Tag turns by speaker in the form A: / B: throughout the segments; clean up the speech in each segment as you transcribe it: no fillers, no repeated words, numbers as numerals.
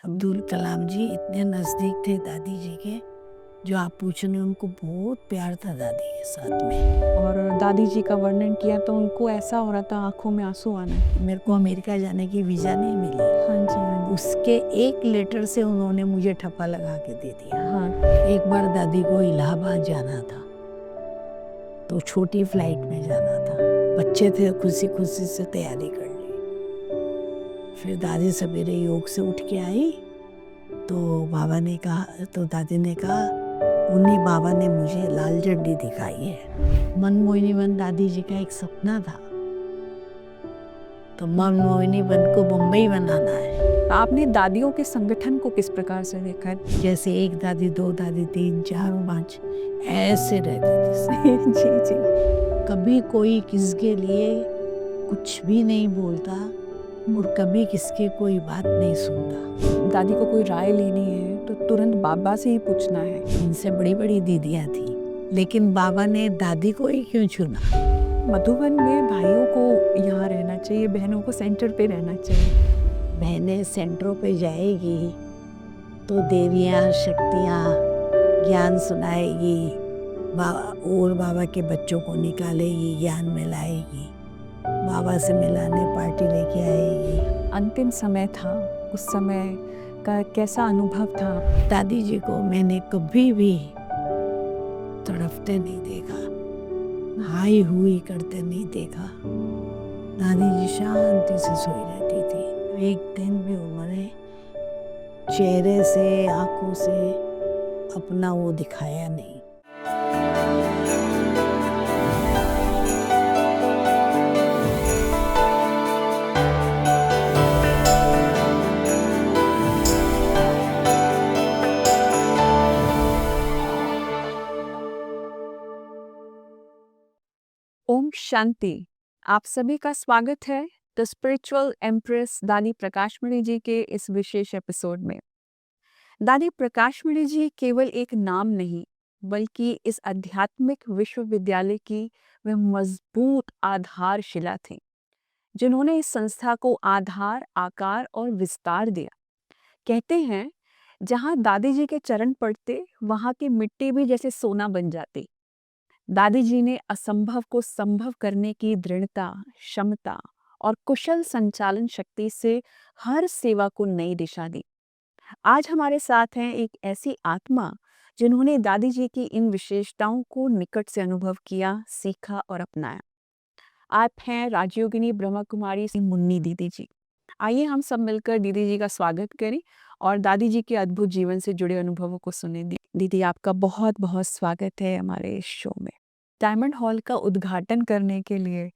A: अब्दुल कलाम जी इतने नज़दीक थे दादी जी के, जो आप पूछ रहे हैं, उनको बहुत प्यार था दादी के साथ में।
B: और दादी जी का वर्णन किया तो उनको ऐसा हो रहा था, आंखों में आंसू आना।
A: मेरे को अमेरिका जाने की वीज़ा नहीं मिली,
B: हाँ जी, हाँ जी।
A: उसके एक लेटर से उन्होंने मुझे ठप्पा लगा के दे दिया।
B: हाँ।
A: एक बार दादी को इलाहाबाद जाना था, तो छोटी फ्लाइट में जाना था। बच्चे थे, खुशी खुशी से तैयारी कर ली। फिर दादी सवेरे योग से उठ के आई, तो दादी ने कहा उन्हीं बाबा ने मुझे लाल झंडी दिखाई है। मनमोहिनी वन दादी जी का एक सपना था, तो मनमोहिनी वन को मुंबई बनाना है।
B: आपने दादियों के संगठन को किस प्रकार से देखा है?
A: जैसे एक दादी, दो दादी, तीन, चार, पाँच ऐसे रहते थे।
B: जी जी।
A: कभी कोई किसके लिए कुछ भी नहीं बोलता और कभी किसकी कोई बात नहीं सुनता।
B: दादी को कोई राय लेनी है तो तुरंत बाबा से ही पूछना है।
A: इनसे बड़ी बड़ी दीदियाँ थी, लेकिन बाबा ने दादी को ही क्यों चुना?
B: मधुबन में भाइयों को यहाँ रहना चाहिए, बहनों को सेंटर पे रहना चाहिए।
A: बहनें सेंटरों पे जाएगी तो देवियाँ शक्तियाँ ज्ञान सुनाएगी, और बाबा के बच्चों को निकालेगी, ज्ञान मिलाएगी, बाबा से मिलाने पार्टी लेके आएगी।
B: अंतिम समय था, उस समय का कैसा अनुभव था?
A: दादी जी को मैंने कभी भी तड़पते नहीं देखा, हाई हुई करते नहीं देखा। दादी जी शांति से सोई रहती थी। एक दिन भी उन्होंने चेहरे से, आंखों से अपना वो दिखाया नहीं।
B: ओम शांति। आप सभी का स्वागत है द स्पिरिचुअल एम्प्रेस दादी प्रकाशमणि जी के इस विशेष एपिसोड में। दादी प्रकाशमणि जी केवल एक नाम नहीं, बल्कि इस आध्यात्मिक विश्वविद्यालय की वह मजबूत आधारशिला थी, जिन्होंने इस संस्था को आधार, आकार और विस्तार दिया। कहते हैं, जहाँ दादी जी के चरण पड़ते, वहाँ की मिट्टी भी जैसे सोना बन जाती। दादी जी ने असंभव को संभव करने की दृढ़ता, क्षमता और कुशल संचालन शक्ति से हर सेवा को नई दिशा दी। आज हमारे साथ हैं एक ऐसी आत्मा जिन्होंने दादी जी की इन विशेषताओं को निकट से अनुभव किया, सीखा और अपनाया। आप हैं राजयोगिनी ब्रह्मा कुमारी सिंह मुन्नी दीदी जी। आइए हम सब मिलकर दीदी जी का स्वागत करें और दादी जी के अद्भुत जीवन से जुड़े अनुभवों को सुने। दीदी, आपका बहुत बहुत स्वागत है हमारे इस शो में। डायमंड हॉल का उद्घाटन करने के लिए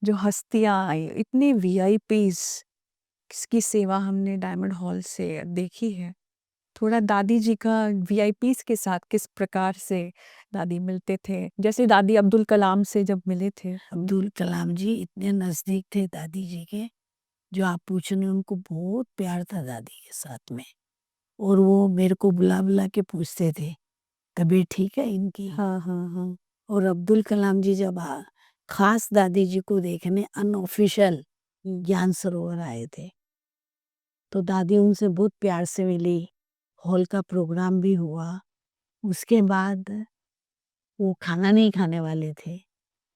B: जो हस्तियां आई, इतने वीआईपीज की सेवा हमने डायमंड हॉल से देखी है। थोड़ा दादी जी का वीआईपीज के साथ किस प्रकार से दादी मिलते थे, जैसे दादी अब्दुल कलाम से जब मिले थे।
A: अब्दुल कलाम जी इतने नज़दीक थे दादी जी के, जो आप पूछ रहे हैं, उनको बहुत प्यार था दादी के साथ में। और वो मेरे को बुला बुला के पूछते थे तबीयत ठीक है इनकी।
B: हाँ हाँ हाँ।
A: और अब्दुल कलाम जी जब खास दादी जी को देखने अनऑफिशियल ज्ञान सरोवर आए थे, तो दादी उनसे बहुत प्यार से मिली। हॉल का प्रोग्राम भी हुआ। उसके बाद वो खाना नहीं खाने वाले थे,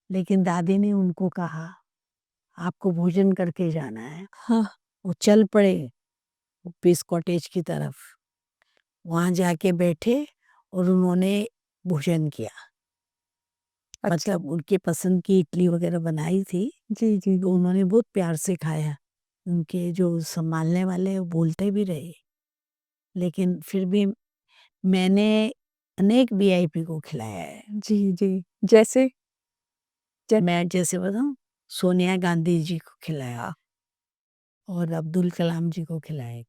A: लेकिन दादी ने उनको कहा आपको भोजन करके जाना है।
B: हाँ।
A: वो चल पड़े पीस कॉटेज की तरफ। वहाँ जाके बैठे और उन्होंने भोजन किया।
B: अच्छा।
A: मतलब उनके पसंद की इडली वगैरह बनाई थी,
B: जी जी।
A: तो उन्होंने बहुत प्यार से खाया। उनके जो संभालने वाले वो बोलते भी रहे, लेकिन फिर भी मैंने अनेक वीआईपी को खिलाया है।
B: जी जी। जैसे
A: मैं जैसे बताऊं, सोनिया गांधी जी को खिलाया और अब्दुल कलाम जी को खिलाया,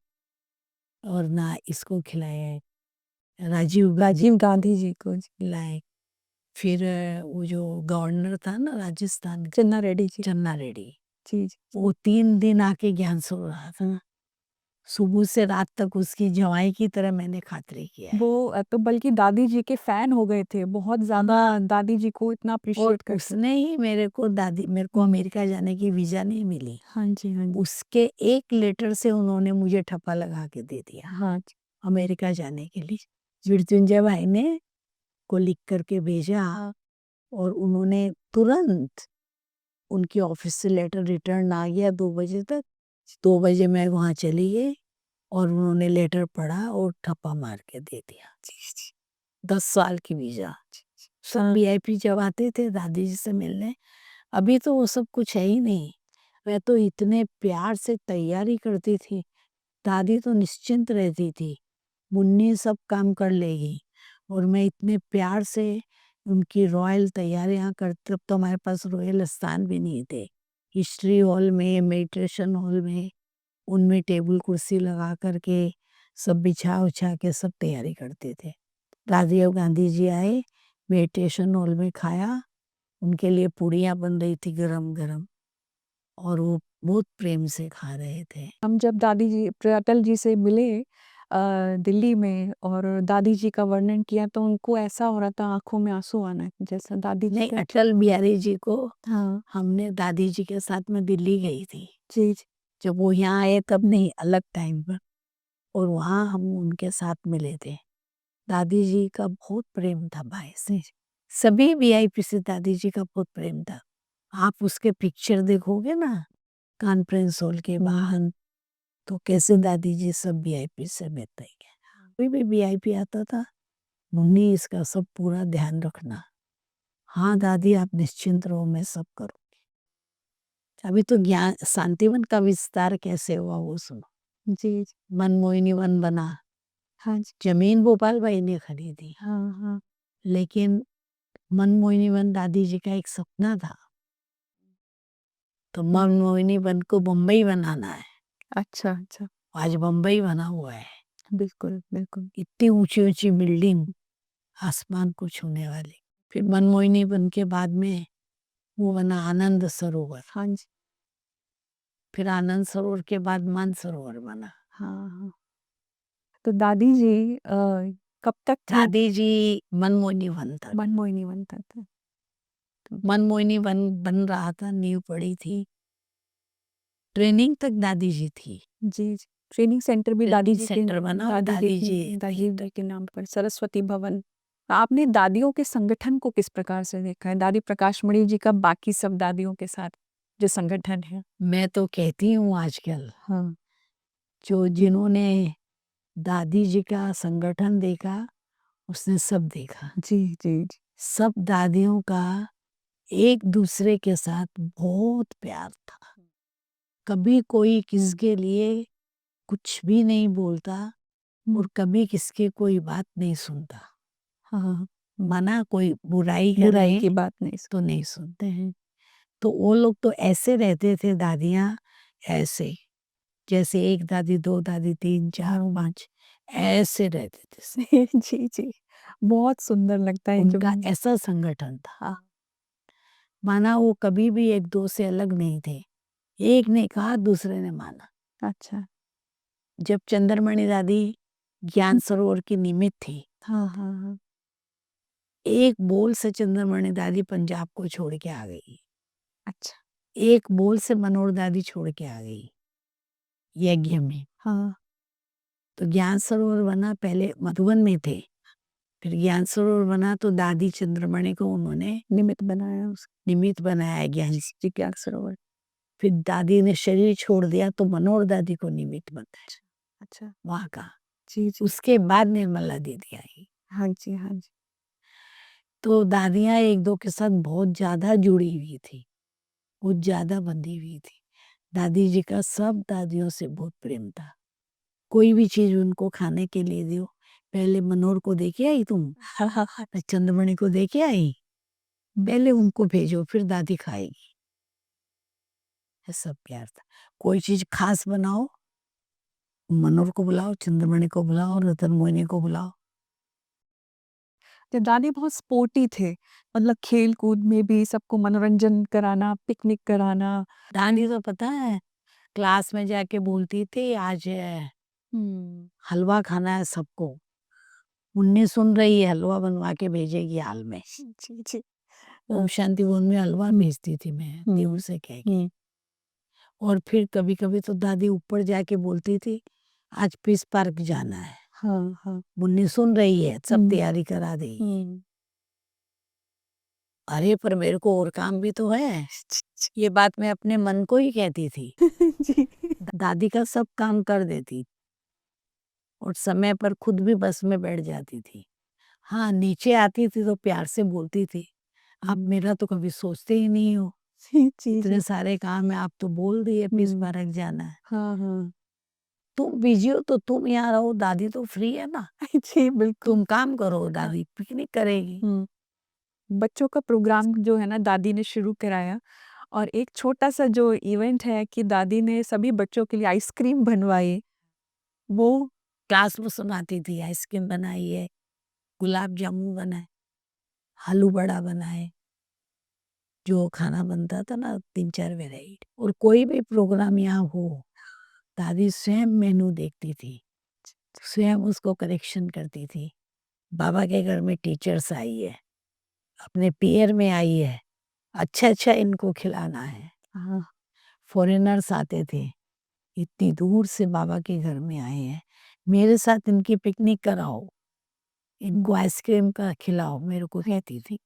A: और ना इसको खिलाया है, राजीव
B: गांधी जी को।
A: खिलाए। फिर वो जो गवर्नर था ना राजस्थान का,
B: चन्ना रेड्डी जी।
A: चन्ना रेड्डी,
B: जी जी।
A: वो 3 दिन आके ज्ञान सुन रहा था। सुबह से रात तक उसकी जवाई की तरह मैंने खातिरे किया है।
B: वो तो बल्कि दादी जी के फैन हो गए थे, बहुत ज़्यादा दादी जी को इतना
A: और
B: अप्रिशिएट करते।
A: उसने ही मेरे को अमेरिका जाने की वीज़ा नहीं मिली।
B: हाँ जी, हाँ जी।
A: उसके एक लेटर से उन्होंने मुझे ठप्पा लगा के दे दिया
B: हाँ जी।
A: अमेरिका जाने के लिए। मृत्युंजय भाई ने को लिख करके भेजा और उन्होंने तुरंत उनकी ऑफिस से लेटर रिटर्न आ गया 2 बजे तक। 2 बजे मैं वहाँ चली गई और उन्होंने लेटर पढ़ा और ठप्पा मार के दे दिया। 10 साल की वीज़ा। सब वीआईपी जब आते थे दादी जी से मिलने, अभी तो वो सब कुछ है ही नहीं। मैं तो इतने प्यार से तैयारी करती थी, दादी तो निश्चिंत रहती थी, मुन्नी सब काम कर लेगी और मैं इतने प्यार से उनकी रॉयल तैयारियां कर तब तो हमारे पास रॉयल स्थान भी नहीं थे। हिस्ट्री हॉल में, मेडिटेशन हॉल में, उनमें टेबल कुर्सी लगा करके सब बिछा उछा के सब तैयारी करते थे। राजीव गांधी जी आए, मेडिटेशन हॉल में खाया, उनके लिए पूड़ियाँ बन रही थी गरम-गरम और वो बहुत प्रेम से खा रहे थे।
B: हम जब दादी जी अटल जी से मिले दिल्ली में और दादी जी का वर्णन किया तो उनको ऐसा हो रहा था आँखों में आँसू आना जैसा दादी जी
A: नहीं,
B: का।
A: अटल बिहारी जी को
B: हाँ,
A: हमने दादी जी के साथ में दिल्ली गई थी।
B: जी, जी।
A: जब वो यहाँ आए तब नहीं, अलग टाइम पर और वहाँ हम उनके साथ मिले थे। दादी जी का बहुत प्रेम था भाई से। सभी वीआईपी से दादी जी का बहुत प्रेम था। आप उसके पिक्चर देखोगे ना कॉन्फ्रेंस हॉल के बाहर तो कैसे दादी जी सब वीआईपी से मिलते हैं। कोई भी वीआईपी आता था, मुन्नी इसका सब पूरा ध्यान रखना। हाँ दादी आप निश्चिंत रहो, मैं सब करूँगी। अभी तो ज्ञान शांतिवन का विस्तार कैसे हुआ वो सुनो।
B: जी, जी।
A: मनमोहिनी वन बना,
B: हाँ जी।
A: जमीन भोपाल भाई ने खरीदी,
B: हाँ, हाँ।
A: लेकिन मनमोहिनी वन दादी जी का एक सपना था। तो मनमोहिनी वन को बम्बई बनाना है।
B: अच्छा, अच्छा।
A: आज बम्बई बना हुआ है।
B: बिल्कुल, बिल्कुल।
A: इतनी ऊंची-ऊंची बिल्डिंग, आसमान को छूने वाली। फिर मनमोहिनी वन के बाद में वो बना आनंद सरोवर।
B: हाँ जी।
A: फिर आनंद सरोवर के बाद मानसरोवर बना।
B: हाँ, हाँ। तो दादी जी कब तक थे?
A: दादी जी मनमोहिनी वन तक।
B: मनमोहिनी बनता था।
A: मनमोहिनी वन बन रहा था, नींव पड़ी थी। ट्रेनिंग तक दादी जी थी।
B: जी, जी। ट्रेनिंग सेंटर भी दादी
A: ट्रेनिंग
B: जी के
A: सेंटर बना और दादी जी
B: दादी जी के नाम पर सरस्वती भवन। आपने दादियों के संगठन को किस प्रकार से देखा है? दादी प्रकाशमणि जी का बाकी सब दादियों के साथ जो संगठन है?
A: मैं तो कहती हूँ आजकल
B: हाँ।
A: जो जिन्होंने दादी जी का संगठन देखा उसने सब देखा।
B: जी, जी, जी।
A: सब दादियों का एक दूसरे के साथ बहुत प्यार था। कभी कोई किसके लिए कुछ भी नहीं बोलता और कभी किसकी कोई बात नहीं सुनता।
B: हाँ,
A: माना कोई बुराई
B: बुराई
A: करे
B: की बात नहीं
A: तो नहीं सुनते हैं। तो वो लोग तो ऐसे रहते थे दादियाँ ऐसे, जैसे 1 दादी, 2 दादी, 3, 4, 5 ऐसे रहते थे सब।
B: सुनते। जी, जी। बहुत सुंदर लगता है जब
A: उनका ऐसा संगठन था।
B: हाँ,
A: माना वो कभी भी एक दो से अलग नहीं थे। एक ने कहा दूसरे ने माना।
B: अच्छा।
A: जब चंद्रमणि दादी ज्ञान सरोवर की निमित्त थी,
B: हाँ, हाँ, हाँ।
A: एक बोल से चंद्रमणि दादी पंजाब को छोड़ के आ गई।
B: अच्छा।
A: एक बोल से मनोहर दादी छोड़ के आ गई यज्ञ में।
B: हाँ,
A: तो ज्ञान सरोवर बना, पहले मधुबन में थे, फिर ज्ञान सरोवर बना तो दादी चंद्रमणि को उन्होंने
B: निमित्त बनाया उसका
A: निमित्त बनाया ज्ञान।
B: जिज्ञासा सरोवर।
A: फिर दादी ने शरीर छोड़ दिया तो मनोहर दादी को निमित्त बनाया
B: अच्छा।
A: वहाँ का।
B: जी, जी।
A: उसके बाद निर्मला दीदी आई।
B: हाँ जी, हाँ जी।
A: तो दादियाँ एक दो के साथ बहुत ज़्यादा जुड़ी हुई थी, बहुत ज़्यादा बंधी हुई थी। दादी जी का सब दादियों से बहुत प्रेम था। कोई भी चीज़ उनको खाने के लिए दो, पहले मनोहर को दे के आई तुम?
B: हाँ, हाँ, हाँ।
A: मैं चंद्रमणि को दे के आई? पहले उनको भेजो फिर दादी खाएगी। ऐसा प्यार था। कोई चीज़ खास बनाओ, मनोहर को बुलाओ, चंद्रमणि को बुलाओ, रतन मोहिनी को बुलाओ।
B: तो दादी बहुत स्पोर्टी थे, मतलब खेल-कूद में भी सबको मनोरंजन कराना, पिकनिक कराना।
A: दादी तो पता है क्लास में जाके बोलती थी आज हलवा खाना है सबको। मुन्नी सुन रही है, हलवा बनवा के भेजेगी हाल में।
B: जी जी।
A: ओम शांति भवन में हलवा भेजती थी मैं देवर से कह के। और फिर कभी कभी तो दादी ऊपर जाके बोलती थी आज पीस पार्क जाना है।
B: हाँ हाँ।
A: मुन्नी सुन रही है, सब तैयारी करा दी। अरे पर मेरे को और काम भी तो है, ये बात मैं अपने मन को ही कहती थी।
B: जी।
A: दादी का सब काम कर देती और समय पर खुद भी बस में बैठ जाती थी। हाँ, नीचे आती थी तो प्यार से बोलती थी आप मेरा तो कभी सोचते ही नहीं हो,
B: जी
A: इतने
B: जी।
A: सारे काम है, आप तो बोल दिए पीस पार्क जाना है।
B: हाँ हाँ।
A: तुम बिजी हो तो तुम यहाँ रहो, दादी तो फ्री है ना,
B: जी बिल्कुल।
A: तुम काम करो, दादी पिकनिक करेगी।
B: बच्चों का प्रोग्राम जो है ना दादी ने शुरू कराया और एक छोटा सा जो इवेंट है कि दादी ने सभी बच्चों के लिए आइसक्रीम बनवाई। वो
A: क्लास में सुनाती थी आइसक्रीम बनाई है, गुलाब जामुन बनाए, आलू बड़ा बनाए, जो खाना बनता था ना 3-4 वेराइटी। और कोई भी प्रोग्राम यहाँ हो, दादी स्वयं मेनू देखती थी, स्वयं उसको करेक्शन करती थी। बाबा के घर में टीचर्स आई है, अपने पीयर में आई है, अच्छा अच्छा इनको खिलाना है।
B: हाँ
A: फॉरेनर्स आते थे, इतनी दूर से बाबा के घर में आए हैं, मेरे साथ इनकी पिकनिक कराओ, इनको आइसक्रीम का खिलाओ, मेरे को कहती थी।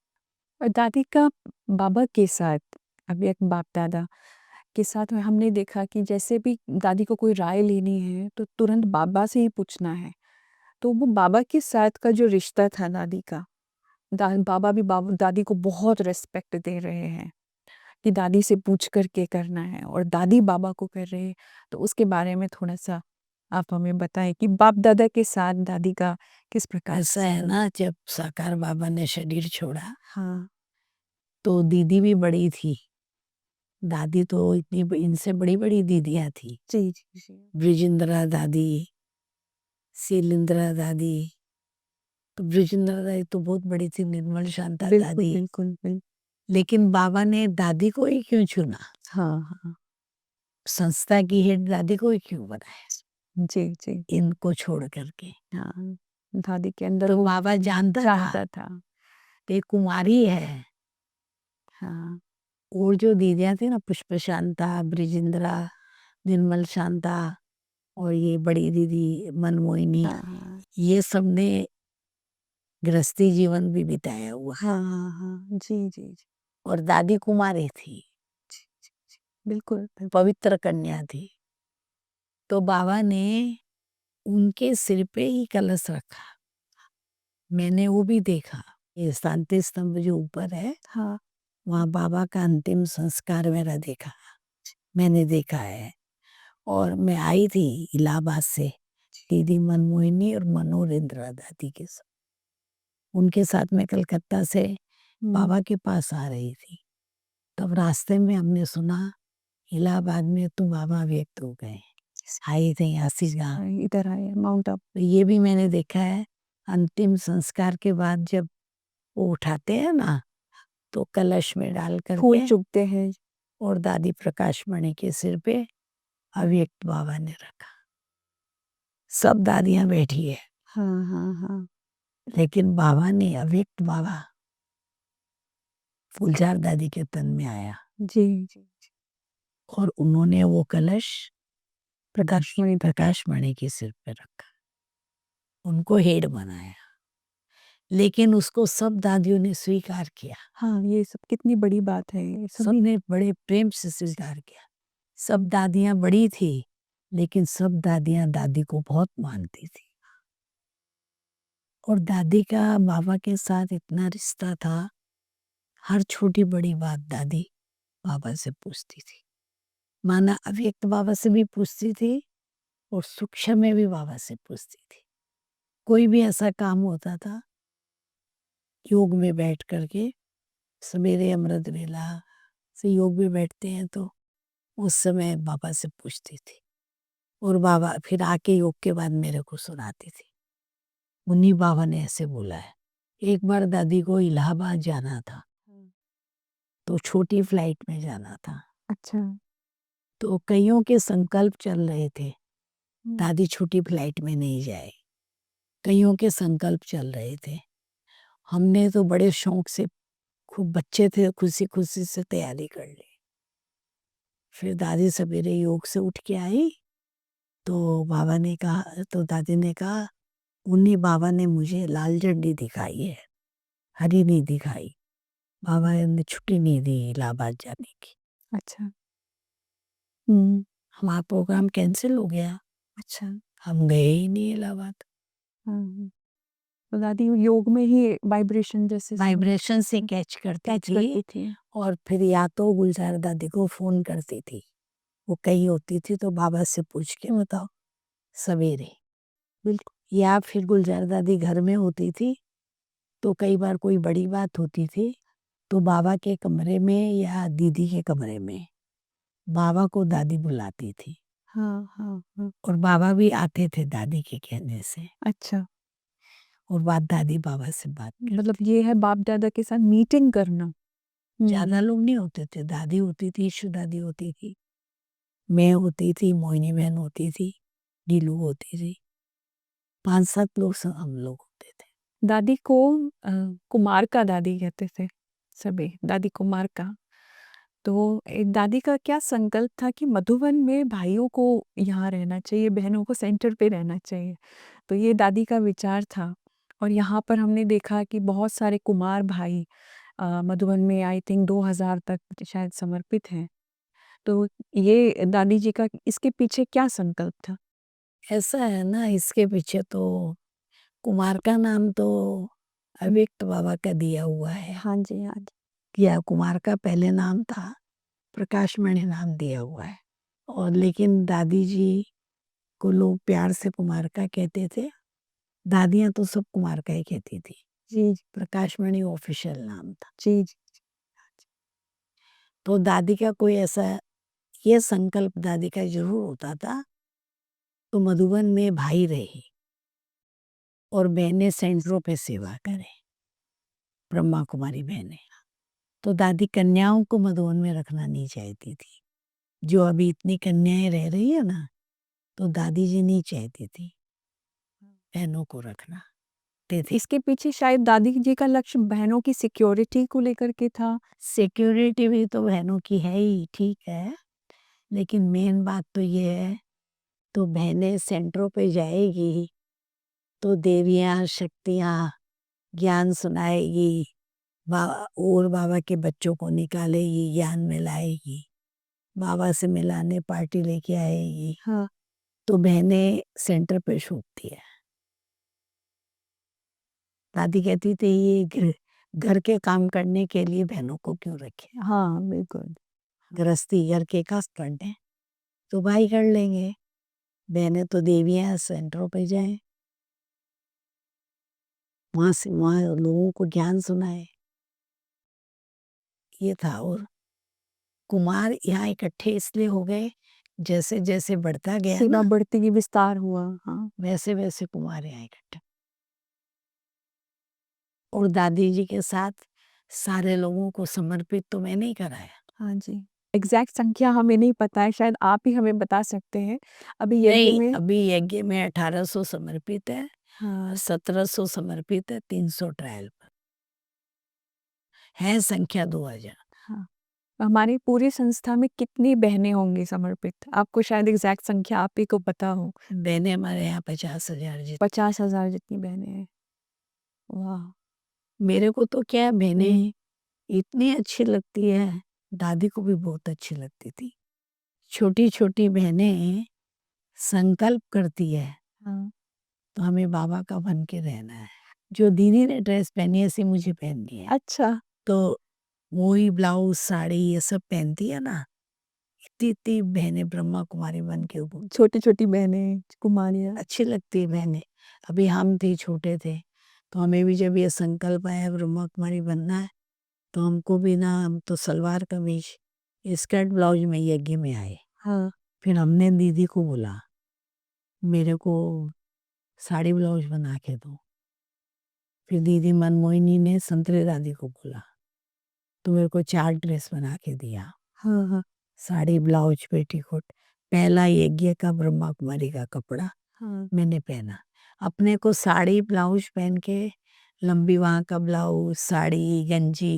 B: और दादी का बाबा के साथ अब एक बाप दादा के साथ में हमने देखा कि जैसे भी दादी को कोई राय लेनी है तो तुरंत बाबा से ही पूछना है। तो वो बाबा के साथ का जो रिश्ता था दादी का, बाबा भी दादी को बहुत रिस्पेक्ट दे रहे हैं कि दादी से पूछ करके करना है और दादी बाबा को कर रहे हैं। तो उसके बारे में थोड़ा सा आप हमें बताएं कि बाप दादा के साथ दादी का किस प्रकार
A: ऐसा
B: से।
A: है ना, जब साकार बाबा ने शरीर छोड़ा
B: हाँ
A: तो दीदी भी बड़ी थी, दादी तो इतनी इनसे बड़ी बड़ी दीदियाँ थी,
B: जी जी जी।
A: ब्रिजेंद्रा दादी, शीलिंद्रा दादी। तो ब्रिजेंद्रा दादी तो बहुत बड़ी थी, निर्मल शांता
B: बिल्कुल
A: दादी।
B: बिल्कुल बिल्कुल।
A: लेकिन बाबा ने दादी को ही क्यों चुना,
B: हाँ हाँ।
A: संस्था की हेड दादी को ही क्यों बनाया
B: जी जी।
A: इनको छोड़ करके।
B: हाँ दादी के अंदर
A: तो
B: वो
A: बाबा जानता
B: चाहता
A: था
B: था।
A: कि कुमारी है।
B: हाँ
A: और जो दीदियाँ थी ना, पुष्प शांता, ब्रिजेंद्रा, निर्मल शांता और ये बड़ी दीदी मनमोहिनी,
B: हाँ हाँ
A: ये सब ने गृहस्थी जीवन भी बिताया हुआ।
B: हाँ हाँ हाँ। जी जी जी
A: और दादी कुमारी थी,
B: जी जी जी। बिल्कुल बिल्कुल।
A: पवित्र कन्या थी। तो बाबा ने उनके सिर पे ही कलश रखा, मैंने वो भी देखा। ये शांति स्तंभ जो ऊपर है,
B: हाँ
A: वहाँ बाबा का अंतिम संस्कार मेरा देखा, मैंने देखा है। और मैं आई थी इलाहाबाद से दीदी मनमोहिनी और मनोहर इंदिरा दादी के साथ, उनके साथ मैं कलकत्ता से बाबा के पास आ रही थी। तब रास्ते में हमने सुना इलाहाबाद में तो बाबा व्यक्त हो गए, आई थी आशीष गांव।
B: इधर आए माउंट आबू।
A: तो ये भी मैंने देखा है, अंतिम संस्कार के बाद जब वो उठाते हैं ना तो कलश में डाल
B: फूल
A: करके
B: चुगते हैं।
A: और दादी प्रकाश मणि के सिर पे अव्यक्त बाबा ने रखा। सब दादियां बैठी है,
B: हाँ हाँ हाँ।
A: लेकिन बाबा ने अव्यक्त बाबा फूलझार दादी के तन में आया
B: जी जी जी।
A: और उन्होंने वो कलश प्रकाश मणि के सिर पे रखा, उनको हेड बनाया। लेकिन उसको सब दादियों ने स्वीकार किया,
B: हाँ ये सब कितनी बड़ी बात है, ये सब
A: सबने बड़े प्रेम से स्वीकार किया। सब दादियां बड़ी थी, लेकिन सब दादियां दादी को बहुत मानती थी। और दादी का बाबा के साथ इतना रिश्ता था, हर छोटी बड़ी बात दादी बाबा से पूछती थी। माना अव्यक्त बाबा से भी पूछती थी और सूक्ष्म में भी बाबा से पूछती थी। कोई भी ऐसा काम होता था, योग में बैठ करके, सवेरे अमृत वेला से योग में बैठते हैं तो उस समय बाबा से पूछती थी और बाबा फिर आके योग के बाद मेरे को सुनाती थी। मुन्नी बाबा ने ऐसे बोला है। एक बार दादी को इलाहाबाद जाना था, तो छोटी फ्लाइट में जाना था,
B: अच्छा।
A: तो कईयों के संकल्प चल रहे थे दादी छोटी फ्लाइट में नहीं जाए। कईयों के संकल्प चल रहे थे। हमने तो बड़े शौक से, खूब बच्चे थे, खुशी खुशी से तैयारी कर ली। फिर दादी सवेरे योग से उठ के आई तो बाबा ने कहा, तो दादी ने कहा उन्हीं बाबा ने मुझे लाल झंडी दिखाई है, हरी नहीं दिखाई। बाबा ने छुट्टी नहीं दी इलाहाबाद जाने की।
B: अच्छा।
A: हमारा प्रोग्राम कैंसिल हो गया,
B: अच्छा।
A: हम गए ही नहीं इलाहाबाद।
B: तो दादी योग में ही वाइब्रेशन जैसे
A: वाइब्रेशन से कैच करती थी
B: थी।
A: और फिर या तो गुलजार दादी को फोन करती थी, वो कहीं होती थी तो बाबा से पूछ के बताओ सवेरे।
B: बिल्कुल।
A: या फिर गुलजार दादी घर में होती थी तो कई बार कोई बड़ी बात होती थी तो बाबा के कमरे में या दीदी के कमरे में बाबा को दादी बुलाती थी।
B: हाँ।
A: और बाबा भी आते थे दादी के कहने से।
B: अच्छा।
A: और बात दादी बाबा से बात
B: मतलब ये है बाप दादा के साथ मीटिंग करना।
A: ज्यादा लोग नहीं होते थे। दादी होती थी, ईशु दादी होती थी, मैं होती थी, मोहिनी बहन होती थी, नीलू होती थी, 5-7 लोग हम लोग होते थे।
B: दादी को कुमार का दादी कहते थे सभी, दादी कुमार का। तो दादी का क्या संकल्प था कि मधुबन में भाइयों को यहाँ रहना चाहिए, बहनों को सेंटर पे रहना चाहिए। तो ये दादी का विचार था। और यहाँ पर हमने देखा कि बहुत सारे कुमार भाई मधुबन में आई थिंक 2000 तक शायद समर्पित हैं। तो ये दादी जी का इसके पीछे क्या संकल्प था?
A: ऐसा है ना, इसके पीछे तो कुमार का नाम तो अव्यक्त बाबा का दिया हुआ है।
B: हाँ जी, हाँ जी।
A: या कुमार का पहले नाम था, प्रकाशमणि नाम दिया हुआ है। और लेकिन दादी जी को लोग प्यार से कुमार का कहते थे। दादियाँ तो सब कुमार का ही कहती थी।
B: जी,
A: प्रकाशमणि ऑफिशियल नाम था।
B: जी, जी।
A: तो दादी का कोई ऐसा ये संकल्प दादी का जरूर होता था तो मधुबन में भाई रहे और बहनें सेंटरों पे सेवा करें, ब्रह्मा कुमारी बहनें। तो दादी कन्याओं को मधुबन में रखना नहीं चाहती थी। जो अभी इतनी कन्याएं रह रही है ना, तो दादी जी नहीं चाहती थी बहनों को रखना।
B: इसके पीछे शायद दादी जी का लक्ष्य बहनों की सिक्योरिटी को लेकर के था।
A: सिक्योरिटी भी तो बहनों की है ही, ठीक है, लेकिन मेन बात तो ये है, तो बहनें सेंटरों पे जाएगी तो देवियाँ शक्तियाँ ज्ञान सुनाएगी, और बाबा के बच्चों को निकालेगी, ज्ञान मिलाएगी, बाबा से मिलाने पार्टी लेके आएगी।
B: हाँ।
A: तो बहनें सेंटर पे शोभती है। दादी कहती थी ये घर के काम करने के लिए बहनों को क्यों रखे।
B: हाँ, बिल्कुल।
A: गृहस्थी घर के काज करने तो भाई कर लेंगे, बहनें तो देवियां सेंटरों पे जाएं, वहां से वहां लोगों को ज्ञान सुनाए। ये था। और कुमार यहाँ इकट्ठे इसलिए हो गए, जैसे जैसे बढ़ता गया
B: सेवा
A: ना,
B: बढ़ती गई, विस्तार हुआ। हाँ।
A: वैसे वैसे कुमार यहाँ इकट्ठे। और दादी जी के साथ सारे लोगों को समर्पित तो मैंने ही कराया।
B: हाँ जी। एग्जैक्ट संख्या हमें नहीं पता है, शायद आप ही हमें बता सकते हैं। अभी यज्ञ
A: नहीं,
B: में
A: अभी यज्ञ में 1800 समर्पित है,
B: हाँ।
A: 1700 समर्पित है, 300 ट्रायल पर है, संख्या 2000।
B: हाँ। हमारी पूरी संस्था में कितनी बहनें होंगी समर्पित? आपको शायद एग्जैक्ट संख्या आप ही को पता हो।
A: बहनें हमारे यहाँ 50,000 जी।
B: 50,000 जितनी बहनें हैं। वाह।
A: मेरे को तो क्या, बहनें इतनी अच्छी लगती है, दादी को भी बहुत अच्छी लगती थी। छोटी छोटी बहनें संकल्प करती है
B: हाँ।
A: तो हमें बाबा का बन के रहना है। जो दीदी ने ड्रेस पहनी है ऐसी मुझे पहननी है।
B: अच्छा।
A: तो वही ब्लाउज साड़ी ये सब पहनती है ना, इतनी इतनी बहनें ब्रह्मा कुमारी बन के ऊपर
B: छोटी छोटी बहनें कुमारियाँ।
A: अच्छी लगती है बहनें। अभी हम थे, छोटे थे, तो हमें भी जब ये संकल्प आया ब्रह्मा कुमारी बनना है, तो हमको भी ना, हम तो सलवार कमीज स्कर्ट ब्लाउज में यज्ञ में आए।
B: हाँ।
A: फिर हमने दीदी को बोला मेरे को साड़ी ब्लाउज बना के दो। फिर दीदी मनमोहिनी ने संतरे दादी को बोला तो मेरे को 4 ड्रेस बना के दिया,
B: हाँ। हाँ।
A: Sari blouse petticoat. पहला यज्ञ का ब्रह्मा कुमारी का कपड़ा
B: हाँ
A: मैंने पहना। अपने को साड़ी ब्लाउज पहन के, लंबी वहाँ का ब्लाउज, साड़ी, गंजी,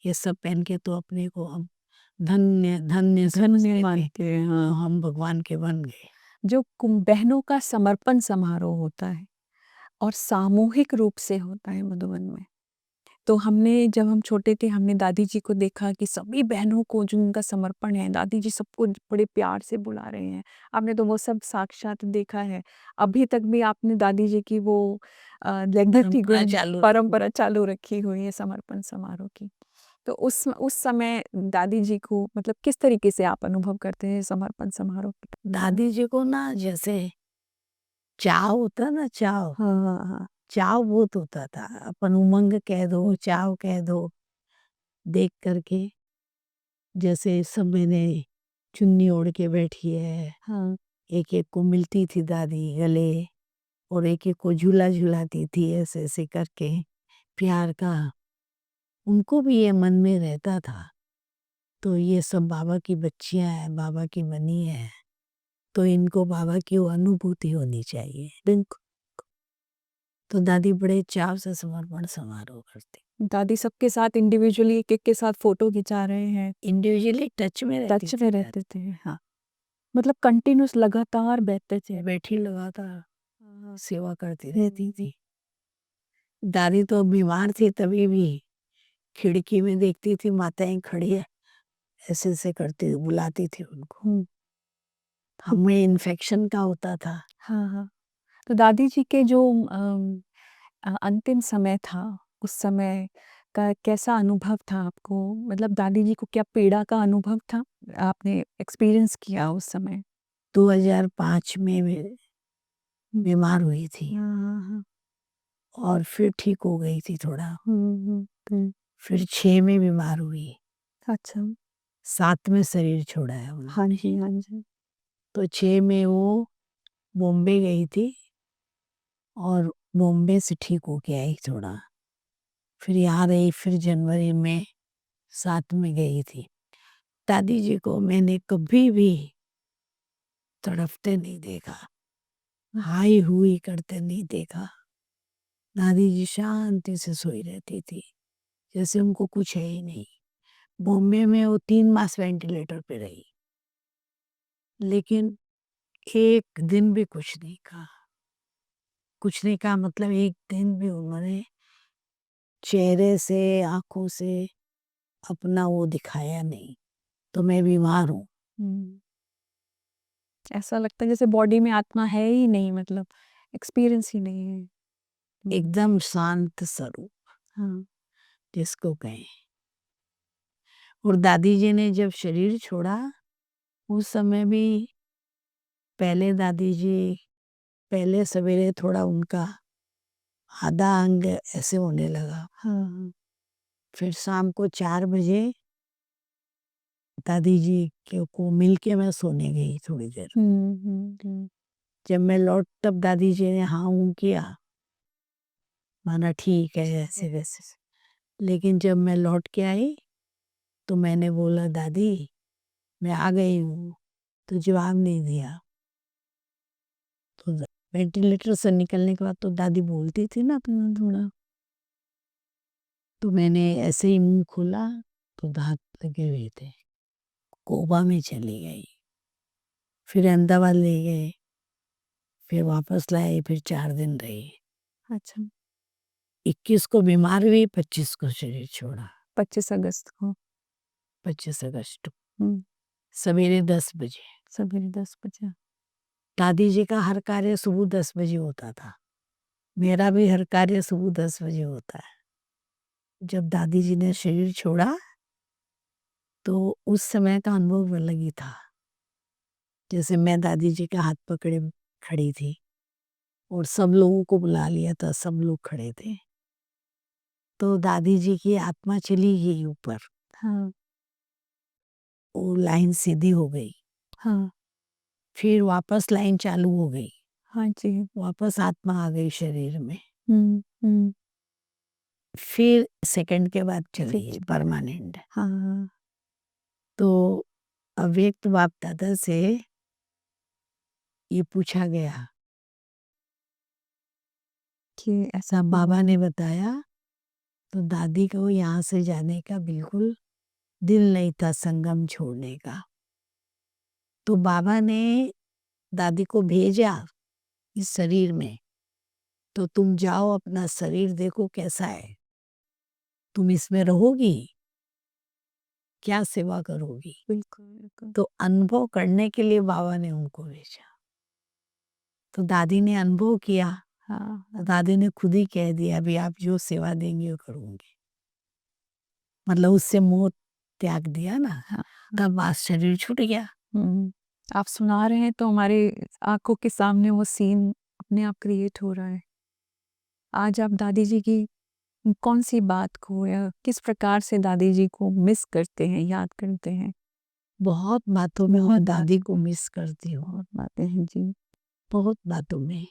A: ये सब पहन के तो अपने को हम धन्य धन्य
B: धन्य
A: समझते थे।
B: मानते हैं,
A: तो
B: हाँ।
A: हम भगवान के बन गए।
B: जो बहनों का समर्पण समारोह होता है और सामूहिक रूप से होता है मधुबन में, तो हमने जब हम छोटे थे हमने दादी जी को देखा कि सभी बहनों को जो उनका समर्पण है, दादी जी सबको बड़े प्यार से बुला रहे हैं। आपने तो वो सब साक्षात देखा है। अभी तक भी आपने दादी जी की वो लेगनेटी
A: परंपरा चालू
B: परंपरा चालू रखी हुई है समर्पण समारोह की। तो उस समय दादी जी को मतलब किस तरीके से आप अनुभव करते हैं समर्पण समारोह के दौरान?
A: दादी जी को ना जैसे चाव होता ना, चाव
B: हाँ हाँ हाँ
A: चाव बहुत होता था। अपन उमंग कह दो, चाव कह दो, देख करके जैसे सब मैंने चुन्नी ओढ़ के बैठी है,
B: हाँ
A: एक एक को मिलती थी दादी गले, और एक एक को झूला झुलाती थी, ऐसे ऐसे करके प्यार का। उनको भी ये मन में रहता था, तो ये सब बाबा की बच्चियां हैं, बाबा की बनी है, तो इनको बाबा की वो अनुभूति होनी चाहिए। बिल्कुल। तो दादी बड़े चाव से समर्पण समारोह करती।
B: दादी सबके साथ इंडिविजुअली एक एक के साथ फोटो खिंचा रहे हैं,
A: इंडिविजुअली टच में रहती
B: टच
A: थी
B: में
A: दादी।
B: रहते थे। हाँ मतलब कंटिन्यूस लगातार बैठते थे।
A: बैठी लगातार
B: हाँ,
A: सेवा करती रहती थी। दादी तो बीमार थी तभी भी खिड़की में देखती थी माताएं खड़ी है, ऐसे ऐसे करती बुलाती थी उनको।
B: हम्म,
A: हमें इन्फेक्शन का होता था।
B: हाँ हाँ। तो दादी जी के जो अंतिम समय था, उस समय का कैसा अनुभव था आपको? मतलब दादी जी को क्या पीड़ा का अनुभव था? आपने एक्सपीरियंस किया उस समय?
A: 2005 में
B: हम्म,
A: बीमार हुई थी
B: हाँ हाँ हाँ
A: और फिर ठीक हो गई थी थोड़ा।
B: हम्म।
A: फिर 6 में बीमार हुई,
B: अच्छा
A: 7 में शरीर छोड़ा है
B: हाँ
A: उन्होंने।
B: जी हाँ जी
A: तो 6 में वो बॉम्बे गई थी और बॉम्बे से ठीक होके आई थोड़ा। फिर यहाँ रही, फिर जनवरी में 7 में गई थी। दादी जी को मैंने कभी भी तड़पते नहीं देखा, हाई हुई करते नहीं देखा। दादी जी शांति से सोई रहती थी, जैसे उनको कुछ है ही नहीं। बॉम्बे में वो 3 मास वेंटिलेटर पे रही, लेकिन एक दिन भी कुछ नहीं कहा। कुछ नहीं कहा मतलब एक दिन भी उन्होंने चेहरे से, आँखों से अपना वो दिखाया नहीं, तो मैं बीमार हूँ।
B: हम्म। ऐसा लगता है जैसे बॉडी में आत्मा है ही नहीं, मतलब एक्सपीरियंस ही नहीं है।
A: एकदम शांत स्वरूप
B: हाँ
A: जिसको कहें। और दादी जी ने जब शरीर छोड़ा, उस समय भी पहले दादी जी पहले सवेरे थोड़ा उनका आधा अंग ऐसे होने लगा।
B: हाँ
A: फिर शाम को 4 बजे दादी जी के को मिल के मैं सोने गई थोड़ी देर।
B: हम्म।
A: जब मैं लौट तब दादी जी ने हाँ हूँ किया, माना ठीक है ऐसे वैसे। लेकिन जब मैं लौट के आई तो मैंने बोला दादी मैं आ गई हूँ, तो जवाब नहीं दिया। तो वेंटिलेटर से निकलने के बाद तो दादी बोलती थी ना अपना थोड़ा, तो मैंने ऐसे ही मुंह खोला तो दांत लगे हुए थे। कोबा में चली गई, फिर अहमदाबाद ले गए, फिर वापस लाए, फिर 4 दिन रही।
B: अच्छा
A: 21 को बीमार हुई, 25 को शरीर छोड़ा।
B: 25 अगस्त को
A: 25 अगस्त को
B: हम्म,
A: सवेरे 10 बजे।
B: सवेरे 10 बजे।
A: दादी जी का हर कार्य सुबह 10 बजे होता था, मेरा भी हर कार्य सुबह 10 बजे होता है। जब दादी जी ने शरीर छोड़ा तो उस समय का अनुभव अलग ही था। जैसे मैं दादी जी का हाथ पकड़े खड़ी थी और सब लोगों को बुला लिया था, सब लोग खड़े थे। तो दादी जी की आत्मा चली गई ऊपर,
B: हाँ
A: वो लाइन सीधी हो गई।
B: हाँ
A: फिर वापस लाइन चालू हो गई,
B: हाँ जी
A: वापस आत्मा आ गई शरीर में।
B: हम्म।
A: फिर सेकंड के बाद चली गई
B: फिर
A: परमानेंट।
B: हाँ
A: तो अव्यक्त बाप दादा से ये पूछा गया
B: कि ऐसा
A: तब बाबा ने बताया तो दादी को यहाँ से जाने का बिल्कुल दिल नहीं था, संगम छोड़ने का। तो बाबा ने दादी को भेजा इस शरीर में, तो तुम जाओ अपना शरीर देखो कैसा है, तुम इसमें रहोगी, क्या सेवा करोगी।
B: बिल्कुल बिल्कुल
A: तो अनुभव करने के लिए बाबा ने उनको भेजा। तो दादी ने अनुभव किया।
B: हाँ
A: तो दादी ने खुद ही कह दिया अभी आप जो सेवा देंगे वो करूँगी। मतलब उससे मोह त्याग दिया ना,
B: हाँ
A: तब आज शरीर छूट गया।
B: आप सुना रहे हैं तो हमारे आंखों के सामने वो सीन अपने आप क्रिएट हो रहा है। आज आप दादी जी की कौन सी बात को या किस प्रकार से दादी जी को मिस करते हैं, याद करते हैं?
A: बहुत बातों में मैं
B: बहुत
A: दादी को मिस करती हूँ,
B: बहुत बातें हैं जी।
A: बहुत बातों में।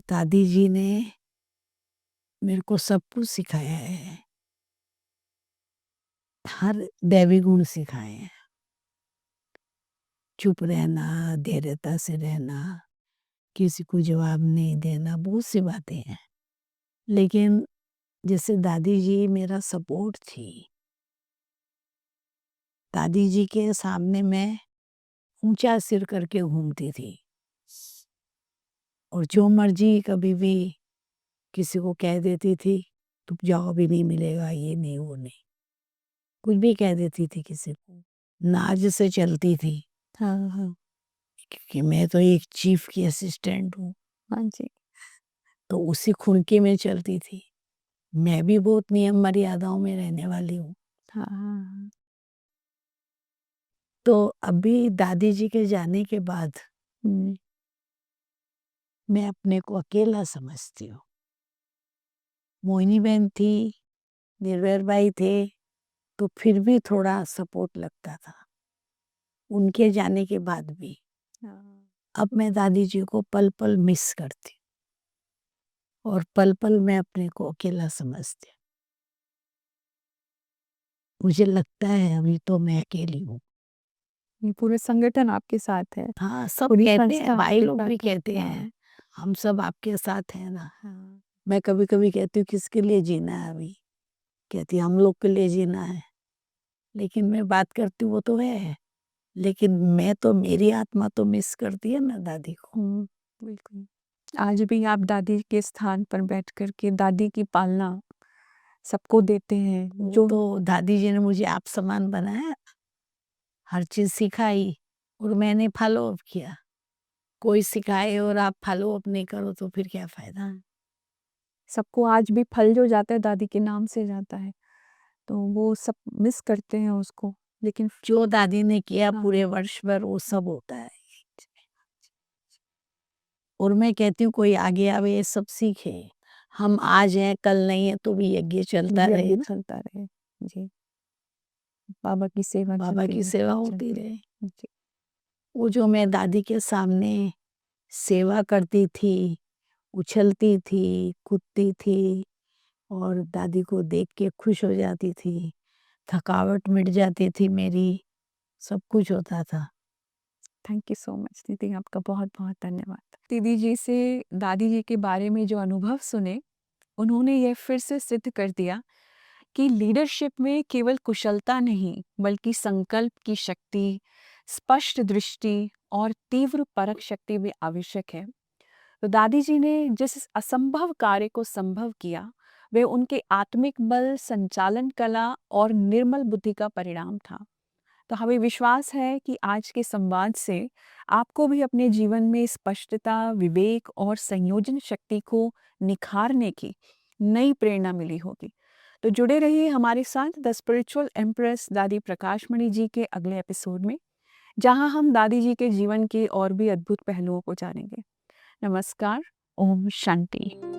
A: दादी जी ने मेरे को सब कुछ सिखाया है, हर दैवी गुण सिखाए हैं। चुप रहना, धैर्यता से रहना, किसी को जवाब नहीं देना, बहुत सी बातें हैं। लेकिन जैसे दादी जी मेरा सपोर्ट थी। दादी जी के सामने मैं ऊंचा सिर करके घूमती थी, और जो मर्जी कभी भी किसी को कह देती थी तुम जाओ, भी नहीं मिलेगा, ये नहीं वो नहीं, कुछ भी कह देती थी किसी को। नाज से चलती थी,
B: हाँ हाँ
A: क्योंकि मैं तो एक चीफ की असिस्टेंट हूँ,
B: हाँ जी।
A: तो उसी खुणके में चलती थी। मैं भी बहुत नियम मर्यादाओं में रहने वाली हूँ।
B: हाँ हाँ
A: तो अभी दादी जी के जाने के बाद
B: हम्म,
A: मैं अपने को अकेला समझती हूँ। मोहिनी बहन थी, निर्भय भाई थे, तो फिर भी थोड़ा सपोर्ट लगता था उनके जाने के बाद भी।
B: हाँ,
A: अब मैं दादी जी को पल पल मिस करती हूँ, और पल पल मैं अपने को अकेला समझती हूँ। मुझे लगता है अभी तो मैं अकेली हूँ।
B: ये पूरे संगठन आपके साथ है,
A: हाँ, सब
B: पूरी
A: कहते हैं,
B: संस्था
A: भाई
B: आपके
A: लोग
B: साथ
A: भी
B: है।
A: कहते
B: हाँ
A: हैं हम सब आपके साथ हैं ना।
B: हाँ
A: मैं कभी कभी कहती हूँ किसके लिए जीना है अभी, कहती हम लोग के लिए जीना है। लेकिन मैं बात करती हूँ वो तो है, लेकिन मैं तो, मेरी आत्मा तो मिस करती है ना दादी को।
B: बिल्कुल। आज भी आप दादी के स्थान पर बैठ कर के दादी की पालना सबको देते हैं,
A: वो
B: जो
A: तो दादी जी ने मुझे आप समान बनाया, हर चीज सिखाई, और मैंने फॉलो अप किया। कोई सिखाए और आप फॉलो अप नहीं करो तो फिर क्या फायदा।
B: सबको आज भी फल जो जाता है दादी के नाम से जाता है, तो वो सब मिस करते हैं उसको। लेकिन
A: जो दादी ने किया
B: हाँ
A: पूरे वर्ष भर वो सब होता है। और मैं कहती हूँ कोई आगे आवे ये सब सीखे। हम आज हैं कल नहीं है तो भी यज्ञ चलता रहे
B: यज्ञ
A: ना,
B: चलता रहे जी, बाबा की सेवा
A: बाबा
B: चलती
A: की
B: रहे,
A: सेवा होती
B: चलती
A: रहे।
B: जी।
A: वो जो मैं दादी के सामने सेवा करती थी, उछलती थी, कूदती थी, और दादी को देख के खुश हो जाती थी, थकावट मिट जाती थी मेरी, सब कुछ होता था।
B: थैंक यू सो मच दीदी, आपका बहुत बहुत धन्यवाद। दीदी जी से दादी जी के बारे में जो अनुभव सुने, उन्होंने यह फिर से सिद्ध कर दिया कि लीडरशिप में केवल कुशलता नहीं बल्कि संकल्प की शक्ति, स्पष्ट दृष्टि और तीव्र परख शक्ति भी आवश्यक है। तो दादी जी ने जिस असंभव कार्य को संभव किया, वह उनके आत्मिक बल, संचालन कला और निर्मल बुद्धि का परिणाम था। तो हमें विश्वास है कि आज के संवाद से आपको भी अपने जीवन में स्पष्टता, विवेक और संयोजन शक्ति को निखारने की नई प्रेरणा मिली होगी। तो जुड़े रहिए हमारे साथ द स्पिरिचुअल एम्प्रेस दादी प्रकाशमणि जी के अगले एपिसोड में, जहां हम दादी जी के जीवन के और भी अद्भुत पहलुओं को जानेंगे। नमस्कार, ओम शांति।